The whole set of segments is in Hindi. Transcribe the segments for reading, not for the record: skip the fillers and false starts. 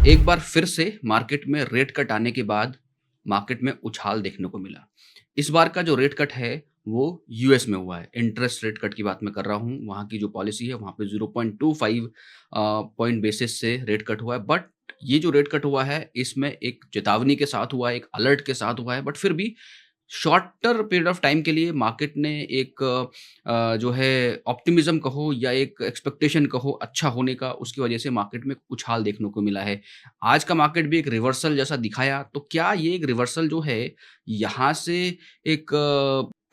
एक बार फिर से मार्केट में रेट कट आने के बाद मार्केट में उछाल देखने को मिला। इस बार का जो रेट कट है वो यूएस में हुआ है। इंटरेस्ट रेट कट की बात मैं कर रहा हूँ। वहाँ की जो पॉलिसी है वहाँ पे 0.25 पॉइंट बेसिस से रेट कट हुआ है। बट ये जो रेट कट हुआ है इसमें एक चेतावनी के साथ हुआ है, एक अलर्ट के साथ हुआ है। बट फिर भी शॉर्टर पीरियड ऑफ टाइम के लिए मार्केट ने एक जो है ऑप्टिमिज्म कहो या एक एक्सपेक्टेशन कहो अच्छा होने का, उसकी वजह से मार्केट में उछाल देखने को मिला है। आज का मार्केट भी एक रिवर्सल जैसा दिखाया, तो क्या ये एक रिवर्सल जो है यहाँ से एक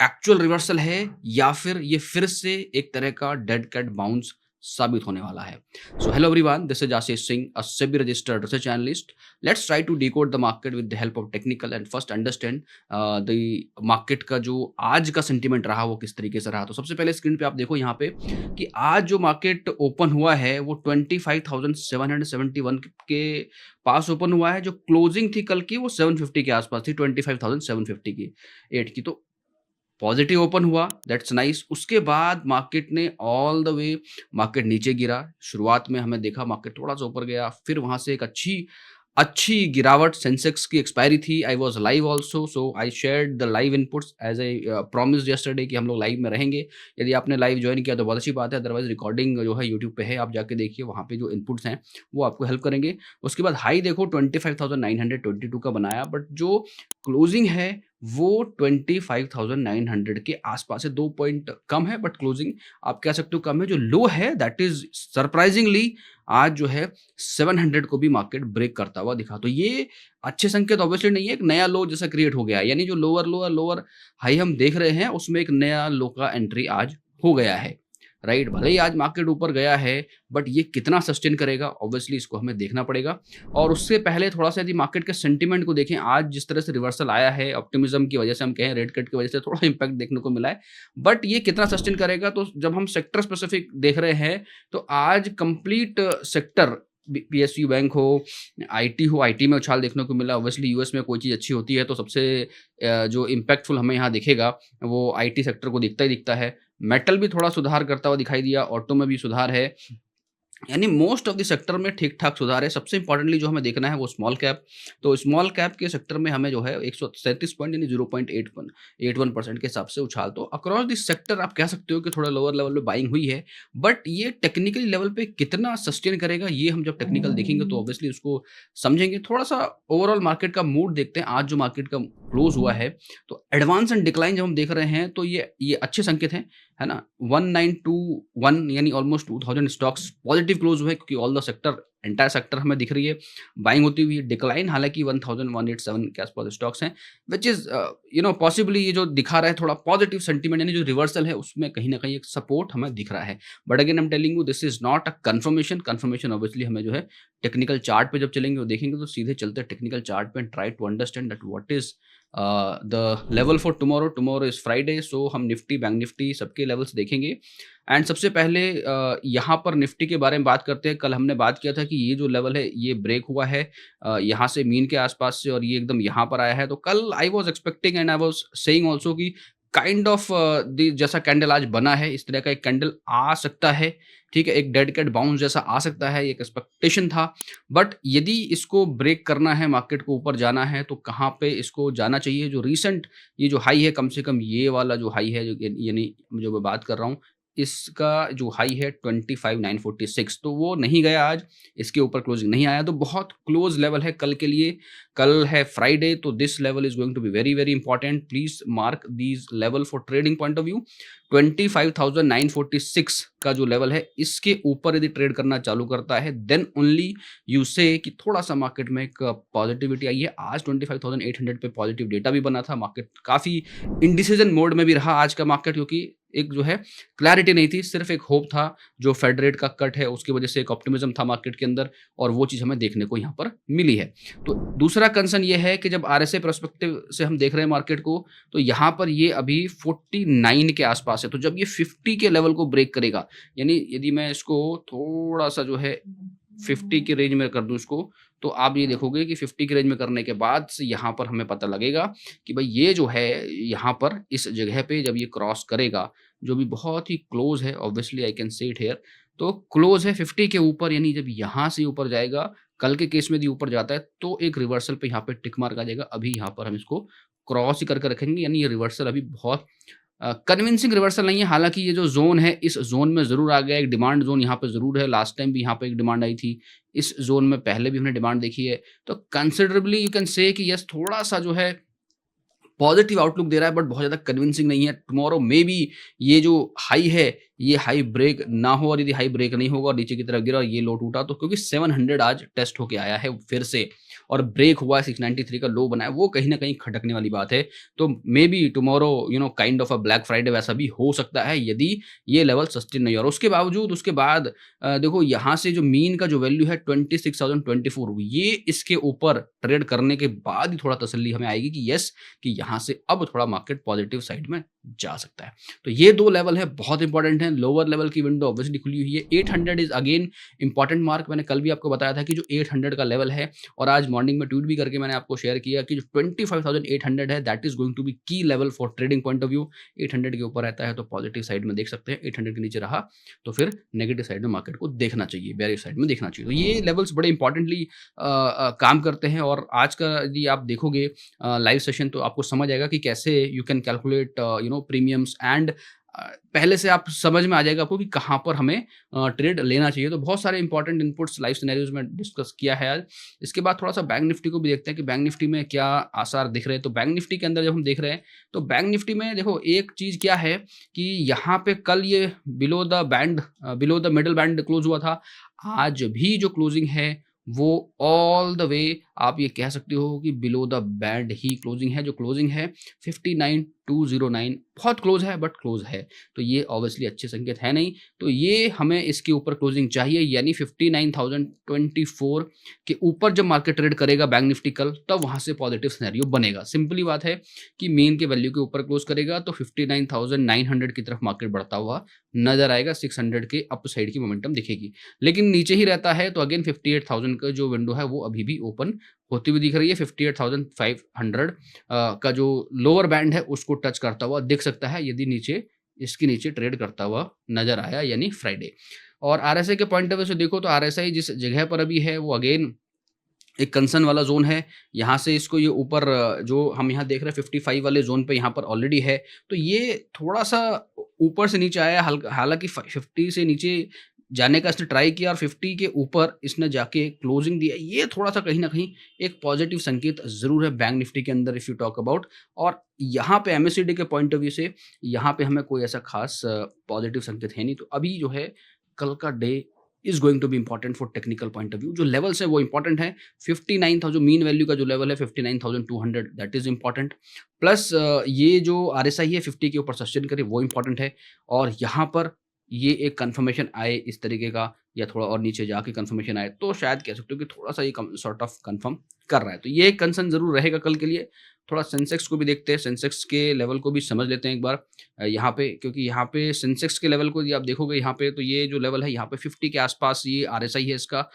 एक्चुअल रिवर्सल है या फिर ये फिर से एक तरह का डेड कैट बाउंस साबित होने वाला है। So hello everyone, this is Ashish Singh, a SEBI registered research analyst. Let's try to decode the market with the help of technical and first understand the market का जो आज का सेंटीमेंट रहा वो किस तरीके से रहा। तो सबसे पहले स्क्रीन पे आप देखो यहाँ पे कि आज जो मार्केट ओपन हुआ है वो 25,771 के पास ओपन हुआ है। जो क्लोजिंग थी कल की वो 750 के आसपास थी, 25,750 की 8 की। तो पॉजिटिव ओपन हुआ, दैट्स नाइस। उसके बाद मार्केट ने ऑल द वे मार्केट नीचे गिरा। शुरुआत में हमें देखा मार्केट थोड़ा-सा ऊपर गया, फिर वहाँ से एक अच्छी अच्छी गिरावट। सेंसेक्स की एक्सपायरी थी। I was live also, so I shared the live inputs as I promised yesterday कि हम लोग लाइव में रहेंगे। यदि आपने लाइव जॉइन किया तो बहुत अच्छी बात है, अदरवाइज़ रिकॉर्डिंग जो है यूट्यूब पे है, आप जाके देखिए, वहाँ पे जो इनपुट्स हैं वो आपको हेल्प करेंगे। उसके बाद हाई देखो 25,922 का बनाया, बट जो क्लोजिंग है वो 25,900 के आसपास है। 2 पॉइंट कम है बट क्लोजिंग आप कह सकते हो कम है। जो लो है दैट इज़ सरप्राइजिंगली आज जो है 700 को भी मार्केट ब्रेक करता हुआ दिखा। तो ये अच्छे संकेत ऑब्वियसली नहीं है। एक नया लो जैसा क्रिएट हो गया है, यानी जो लोअर हाई हम देख रहे हैं उसमें एक नया लो का एंट्री आज हो गया है, राइट। भले ही आज मार्केट ऊपर गया है बट ये कितना सस्टेन करेगा ऑब्वियसली इसको हमें देखना पड़ेगा। और उससे पहले थोड़ा-सा यदि मार्केट के सेंटीमेंट को देखें, आज जिस तरह से रिवर्सल आया है ऑप्टिमिज्म की वजह से, हम कहें रेट कट की वजह से थोड़ा इम्पैक्ट देखने को मिला है। बट ये कितना सस्टेन करेगा, तो जब हम सेक्टर स्पेसिफिक देख रहे हैं तो आज कंप्लीट सेक्टर पीएसयू बैंक हो, आईटी हो, आईटी में उछाल देखने को मिला। ऑब्वियसली यूएस में कोई चीज़ अच्छी होती है तो सबसे जो इम्पैक्टफुल हमें यहाँ दिखेगा वो आईटी सेक्टर को दिखता ही दिखता है। मेटल भी थोड़ा सुधार करता हुआ दिखाई दिया, ऑटो में भी सुधार है। यानी मोस्ट ऑफ द सेक्टर में ठीक-ठाक सुधार है। सबसे इम्पोर्टेंटली जो हमें देखना है वो स्मॉल कैप। तो स्मॉल कैप के सेक्टर में हमें जो है 137 पॉइंट यानी 0.81% के हिसाब से उछाल। तो अक्रॉस दिस सेक्टर आप कह सकते हो कि थोड़ा लोअर लेवल पे बाइंग हुई है। बट ये टेक्निकली लेवल पे कितना सस्टेन करेगा, ये हम जब टेक्निकल देखेंगे तो ऑब्वियसली उसको समझेंगे। थोड़ा-सा ओवरऑल मार्केट का मूड देखते हैं। आज जो मार्केट का क्लोज़ हुआ है, तो एडवांस एंड डिक्लाइन जब हम देख रहे हैं तो ये अच्छे संकेत हैं, है ना? 1921 यानी ऑलमोस्ट 2000 स्टॉक्स पॉजिटिव क्लोज हुए, क्योंकि all the sector entire sector हमें दिख रही है बाइंग होती हुई। डिक्लाइन हालांकि 1187 के आसपास स्टॉक्स हैं, विच इज पॉसिबली ये जो दिखा रहा है थोड़ा पॉजिटिव सेंटीमेंट, यानी जो रिवर्सल है उसमें कहीं ना कहीं एक सपोर्ट हमें दिख रहा है। But again I am telling you this is not a confirmation obviously हमें जो है टेक्निकल चार्ट पे जब चलेंगे और देखेंगे तो सीधे चलते टेक्निकल चार्ट पे and try to understand that what is the level for tomorrow is Friday. So हम निफ्टी बैंक निफ्टी सबके लेवल्स देखेंगे। एंड सबसे पहले यहाँ पर निफ्टी के बारे में बात करते हैं। कल हमने बात किया था कि ये जो लेवल है ये ब्रेक हुआ है यहाँ से मीन के आसपास से, और ये एकदम यहाँ पर आया है। तो कल I was expecting and I was saying also कि काइंड ऑफ जैसा कैंडल आज बना है इस तरह का एक कैंडल आ सकता है, ठीक है, एक डेड कैट बाउंस जैसा आ सकता है, एक एक्सपेक्टेशन था। बट यदि इसको ब्रेक करना है, मार्केट को ऊपर जाना है, तो कहाँ पे इसको जाना चाहिए? जो रिसेंट ये जो हाई है, कम से कम ये वाला जो हाई है, यानी जो मैं बात कर रहा हूँ, इसका जो हाई है 25,946, तो वो नहीं गया आज, इसके ऊपर क्लोजिंग नहीं आया। तो बहुत क्लोज लेवल है कल के लिए। कल है फ्राइडे, तो this level is going to be very very important. Please mark these level for trading point of view. 25,946 का जो लेवल है, इसके ऊपर यदि ट्रेड करना चालू करता है देन ओनली यू से कि थोड़ा सा मार्केट में एक पॉजिटिविटी आई है। आज 25,800 पे पॉजिटिव डेटा भी बना था। मार्केट काफी इंडिसीजन मोड में भी रहा आज का मार्केट, क्योंकि एक जो है क्लैरिटी नहीं थी, सिर्फ एक होप था जो फेड रेट का कट है उसकी वजह से एक ऑप्टिमिज्म था मार्केट के अंदर, और वो चीज हमें देखने को यहाँ पर मिली है। तो दूसरा कंसर्न ये है कि जब आरएसआई पर्सपेक्टिव से हम देख रहे हैं मार्केट को, तो यहाँ पर ये अभी 49 के आसपास है। तो जब ये 50 के लेवल को ब्रेक करेगा, यानी यदि मैं इसको थोड़ा सा जो है 50 की रेंज में कर दूं इसको, तो आप ये देखोगे कि 50 की रेंज में करने के बाद से यहाँ पर हमें पता लगेगा कि भाई ये जो है यहाँ पर इस जगह पे जब ये क्रॉस करेगा, जो भी बहुत ही क्लोज है, obviously I can say it here, तो क्लोज है 50 के ऊपर, यानी जब यहाँ से ऊपर जाएगा कल के केस में यदि ऊपर जाता है तो एक रिवर्सल पे यहाँ पे टिक मार्क आ जाएगा। अभी यहाँ पर हम इसको क्रॉस ही करके रखेंगे, यानी ये रिवर्सल अभी बहुत कन्विंसिंग रिवर्सल नहीं है। हालाँकि ये जो ज़ोन है, इस ज़ोन में ज़रूर आ गया, एक डिमांड ज़ोन यहाँ पे ज़रूर है। लास्ट टाइम भी यहाँ पे एक डिमांड आई थी। इस ज़ोन में पहले भी हमने डिमांड देखी है। तो कंसिडरेबली यू कैन से कि यस, थोड़ा-सा जो है पॉजिटिव आउटलुक दे रहा है, बट बहुत ज़्यादा कन्विंसिंग नहीं है। टुमारो मे बी ये जो हाई है, ये हाई ब्रेक ना हो, और यदि हाई ब्रेक नहीं होगा और नीचे की तरफ गिरा और ये लो टूटा, तो क्योंकि 700 आज टेस्ट होके आया है फिर से और ब्रेक हुआ है, 693 का लो बना है, वो कहीं न कहीं खटकने वाली बात है। तो may be tomorrow kind of a black Friday वैसा भी हो सकता है, यदि ये लेवल सस्टेन नहीं हो। और उसके बावजूद उसके बाद देखो यहाँ से जो मीन का जो वैल्यू है 26,024, ये इसके ऊपर ट्रेड करने के बाद ही थोड़ा तसल्ली हमें आएगी कि यस, कि यहाँ से अब थोड़ा मार्केट पॉजिटिव साइड में जा सकता है। तो ये 2 लेवल है, बहुत इंपॉर्टेंट है। लोअर लेवल की विंडो ऑब्वियसली खुली हुई है। 800 इज़ अगेन इंपॉर्टेंट मार्क। मैंने कल भी आपको बताया था कि जो 800 का लेवल है, और आज मॉर्निंग में ट्वीट भी करके मैंने आपको शेयर किया कि जो 25,800 है, that is going to be key level for trading point of view. 800 के ऊपर रहता है तो पॉजिटिव साइड में देख सकते हैं, 800 के नीचे रहा तो फिर नेगेटिव साइड में मार्केट को देखना चाहिए, बेयरिश साइड में देखना चाहिए। तो ये लेवल्स बड़े इंपॉर्टेंटली काम करते हैं। और आज का यदि आप देखोगे लाइव सेशन, तो आपको समझ आएगा कि कैसे you can calculate premiums and पहले से आप समझ में आ जाएगा आपको कि कहाँ पर हमें ट्रेड लेना चाहिए। तो बहुत सारे इंपॉर्टेंट इनपुट्स लाइव सिनेरियोज में डिस्कस किया है आज। इसके बाद थोड़ा सा बैंक निफ्टी को भी देखते हैं कि बैंक निफ्टी में क्या आसार दिख रहे हैं। तो बैंक निफ्टी के अंदर जब हम देख रहे हैं, तो बैंक निफ्टी में देखो एक चीज़ क्या है कि यहाँ पे कल ये below the middle band close हुआ था। आज भी जो क्लोजिंग है वो ऑल द वे आप ये कह सकते हो कि below the band he closing है। जो क्लोजिंग है 59,209, बहुत क्लोज है, बट क्लोज है। तो ये ऑब्वियसली अच्छे संकेत है नहीं। तो ये हमें इसके ऊपर क्लोजिंग चाहिए, यानी 59,024 के ऊपर जब मार्केट ट्रेड करेगा बैंक निफ्टी कल, तब वहां से पॉजिटिव सिनेरियो बनेगा। सिंपली बात है कि मेन के वैल्यू के ऊपर क्लोज करेगा तो 59,900 की तरफ मार्केट बढ़ता हुआ नजर आएगा। 600 के अप साइड की मोमेंटम दिखेगी। लेकिन नीचे ही रहता है तो अगेन 58,000 का जो विंडो है वो अभी भी ओपन होती हुई दिख रही है। 58,500 का जो लोअर बैंड है उसको टच करता हुआ दिख सकता है, यदि इसके नीचे ट्रेड करता हुआ नजर आया, यानी फ्राइडे। और आरएसआई के पॉइंट ऑफ व्यू से देखो तो आरएसआई जिस जगह पर अभी है वो अगेन एक कंसर्न वाला जोन है। यहाँ से इसको ये ऊपर जो हम यहाँ देख रहे हैं 55 वाले जोन पे यहाँ पर ऑलरेडी है। तो ये थोड़ा सा ऊपर से नीचे आया, हालांकि 50 से नीचे जाने का इसने ट्राई किया और 50 के ऊपर इसने जाके क्लोजिंग दिया। ये थोड़ा सा कहीं ना कहीं एक पॉजिटिव संकेत जरूर है बैंक निफ्टी के अंदर, इफ यू टॉक अबाउट। और यहाँ पे एमएससीडी के पॉइंट ऑफ व्यू से यहाँ पे हमें कोई ऐसा खास पॉजिटिव संकेत है नहीं। तो अभी जो है कल का day is going to be important for technical point of view. जो लेवल्स है वो इंपॉर्टेंट है। 59,000 मीन वैल्यू का जो लेवल है 59,200, दैट इज इंपॉर्टेंट। प्लस ये जो आरएसआई है 50 के ऊपर सस्टेन करे, वो इंपॉर्टेंट है। और यहाँ पर ये एक कंफर्मेशन आए इस तरीके का, या थोड़ा और नीचे जाके कंफर्मेशन आए, तो शायद कह सकते हो कि थोड़ा सा ये सॉर्ट ऑफ कंफर्म कर रहा है। तो ये एक कंसर्न जरूर रहेगा कल के लिए। थोड़ा सेंसेक्स को भी देखते हैं, सेंसेक्स के लेवल को भी समझ लेते हैं एक बार यहाँ पे, क्योंकि यहाँ पे सेंसेक्स के लेवल को यदि आप देखोगे यहाँ पे, तो ये जो लेवल है यहाँ पे 50 के आसपास ये आरएसआई है इसका।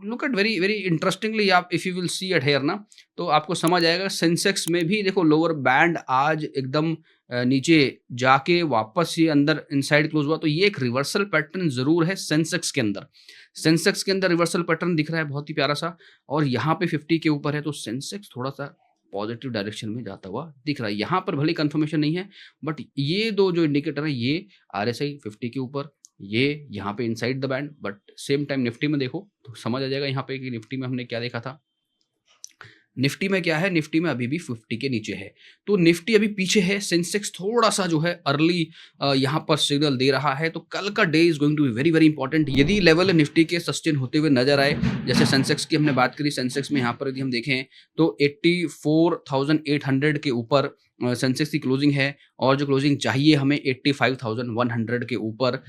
Look at very very interestingly, आप if you will see at here ना, तो आपको समझ आएगा सेंसेक्स में भी देखो लोअर बैंड आज एकदम नीचे जाके वापस ये अंदर इनसाइड क्लोज हुआ। तो ये एक रिवर्सल पैटर्न जरूर है सेंसेक्स के अंदर। सेंसेक्स के अंदर रिवर्सल पैटर्न दिख रहा है बहुत ही प्यारा सा, और यहाँ पे 50 के ऊपर है, तो सेंसेक्स थोड़ा सा पॉजिटिव डायरेक्शन में जाता हुआ दिख रहा है। यहाँ पर भले कंफर्मेशन नहीं है, बट ये दो जो इंडिकेटर है, ये आरएसआई 50 के ऊपर, ये यहाँ पे inside the band. But same time Nifty में देखो तो समझ आ जाएगा यहाँ पे कि निफ्टी में हमने क्या देखा था। निफ्टी में क्या है, निफ्टी में अभी भी 50 के नीचे है, तो निफ्टी अभी पीछे है। सेंसेक्स थोड़ा सा जो है अर्ली यहाँ पर सिग्नल दे रहा है। तो कल का day is going to be very very important. यदि लेवल निफ्टी के सस्टेन होते हुए नजर आए, जैसे सेंसेक्स की हमने बात करी, सेंसेक्स में यहाँ पर यदि हम देखें तो 84,800 के ऊपर सेंसेक्स की क्लोजिंग है, और जो क्लोजिंग चाहिए हमें 85,100 के ऊपर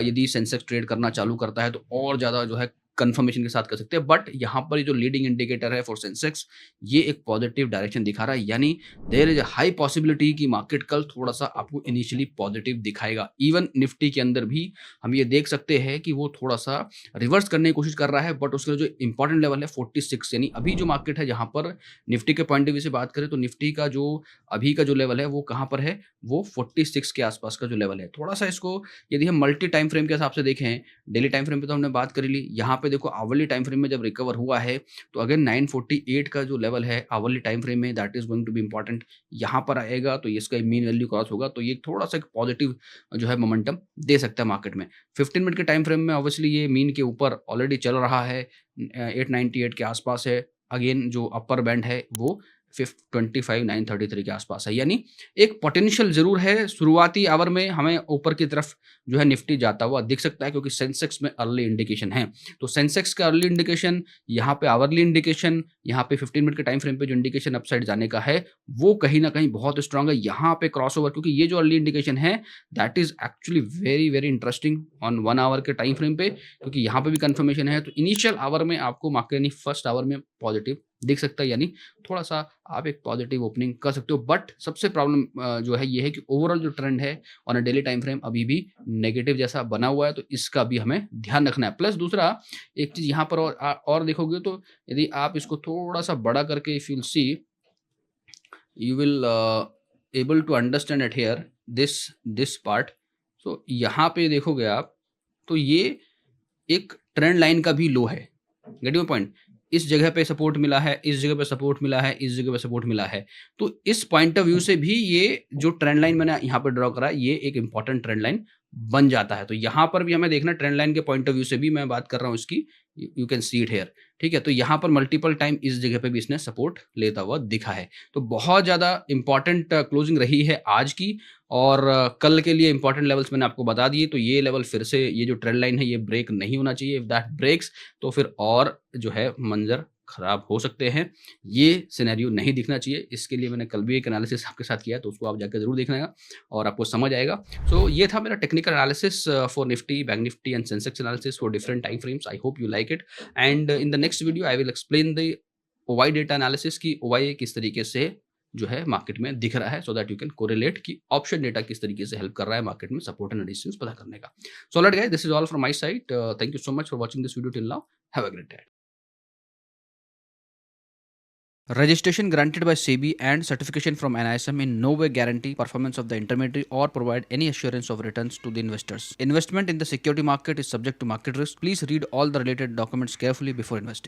यदि सेंसेक्स ट्रेड करना चालू करता है, तो और ज़्यादा जो है कंफर्मेशन के साथ कर सकते हैं। बट यहाँ पर जो लीडिंग इंडिकेटर है फॉर सेंसेक्स, ये एक पॉजिटिव डायरेक्शन दिखा रहा है, यानी there is a high possibility कि मार्केट कल थोड़ा सा आपको इनिशियली पॉजिटिव दिखाएगा। इवन निफ्टी के अंदर भी हम ये देख सकते हैं कि वो थोड़ा सा रिवर्स करने की कोशिश कर रहा है, बट उसका जो इंपॉर्टेंट लेवल है 46, यानी अभी जो मार्केट है, जहाँ पर निफ्टी के पॉइंट ऑफ व्यू से बात करें तो निफ्टी का जो अभी का जो लेवल है वो कहाँ पर है, वो 46 के आसपास का जो लेवल है। थोड़ा सा इसको यदि हम मल्टी टाइम फ्रेम के हिसाब से देखें, डेली टाइम फ्रेम पे तो हमने बात कर ली, यहाँ पे पे देखो आवरली टाइम फ्रेम में जब रिकवर हुआ है, तो अगेन 948 का जो लेवल है आवरली टाइम फ्रेम में, that is going to be important. यहाँ पर आएगा तो इसका मीन वैल्यू क्रॉस होगा, तो ये थोड़ा-सा एक पॉजिटिव जो है मोमेंटम दे सकता है मार्केट में। 15 मिनट के टाइम फ्रेम में ऑब्वियसली ये मीन के ऊपर ऑलरेडी चल रहा है, 898 के आसपास है। अगेन जो अपर बैंड है वो 25,933 के आसपास है, यानी एक पोटेंशियल ज़रूर है। शुरुआती आवर में हमें ऊपर की तरफ जो है निफ्टी जाता हुआ दिख सकता है, क्योंकि सेंसेक्स में अर्ली इंडिकेशन है। तो सेंसेक्स का अर्ली इंडिकेशन, यहाँ पे आवरली इंडिकेशन, यहाँ पे 15 मिनट के टाइम फ्रेम पे जो इंडिकेशन अपसाइड जाने का है, वो कहीं न कहीं बहुत स्ट्रॉन्ग है। यहाँ पे क्रॉसओवर, क्योंकि ये जो अर्ली इंडिकेशन है that is actually very, very interesting on 1 hour के टाइम फ्रेम पे, क्योंकि यहाँ पे भी कन्फर्मेशन है। तो इनिशियल आवर में आपको मार्केट यानी फर्स्ट आवर में पॉजिटिव दिख सकता है, यानी थोड़ा-सा आप एक पॉजिटिव ओपनिंग कर सकते हो। बट सबसे प्रॉब्लम जो है ये है कि ओवरऑल जो ट्रेंड है on a daily time frame अभी भी नेगेटिव जैसा बना हुआ है, तो इसका भी हमें ध्यान रखना है। प्लस दूसरा एक चीज़ यहाँ पर और देखोगे, तो यदि आप इसको थोड़ा-सा बड़ा करके if you will see, you will able to understand it here this part. So यहाँ पे देखोगे आप, तो ये एक ट्रेंड लाइन का भी लो है। Get your point? इस जगह पे सपोर्ट मिला है, इस जगह पे सपोर्ट मिला है, इस जगह पे सपोर्ट मिला है। तो इस पॉइंट ऑफ व्यू से भी ये जो ट्रेंड लाइन मैंने यहाँ पर ड्रॉ करा है, ये एक इंपॉर्टेंट ट्रेंड लाइन बन जाता है। तो यहाँ पर भी हमें देखना, ट्रेंड लाइन के पॉइंट ऑफ व्यू से भी मैं बात कर रहा हूँ इसकी, you can see it here, ठीक है? तो यहाँ पर मल्टीपल टाइम इस जगह पे भी इसने सपोर्ट लेता हुआ दिखा है। तो बहुत ज़्यादा इंपॉर्टेंट क्लोजिंग रही है आज की, और कल के लिए इंपॉर्टेंट लेवल्स मैंने आपको बता दिए। तो ये लेवल फिर से, ये जो ट्रेंड लाइन है ये ब्रेक नहीं होना चाहिए। इफ दैट ब्रेक्स तो फिर और जो है मंजर खराब हो सकते हैं। ये सिनेरियो नहीं दिखना चाहिए। इसके लिए मैंने कल भी एक एनालिसिस आपके साथ किया है, तो उसको आप जाकर ज़रूर देखना और आपको समझ आएगा। सो ये था मेरा technical analysis for Nifty, bank Nifty and Sensex analysis for different time frames. I hope you like it, and in the next video I will explain the ओवाई data analysis की ओवाई किस तरीके से जो है मार्केट में दिख रहा है, so that you can correlate कि ऑप्शन डेटा किस तरीके से हेल्प कर रहा है मार्केट में सपोर्ट एंड रेजिस्टेंस पता करने का। So alright guys, this is all from my side. Thank you so much for watching this video till now. Have a great day. Registration granted by SEBI and certification from NISM in no way guarantee performance of the intermediary or provide any assurance of returns to the investors. Investment in the security market is subject to market risk. Please read all the related documents carefully before investing.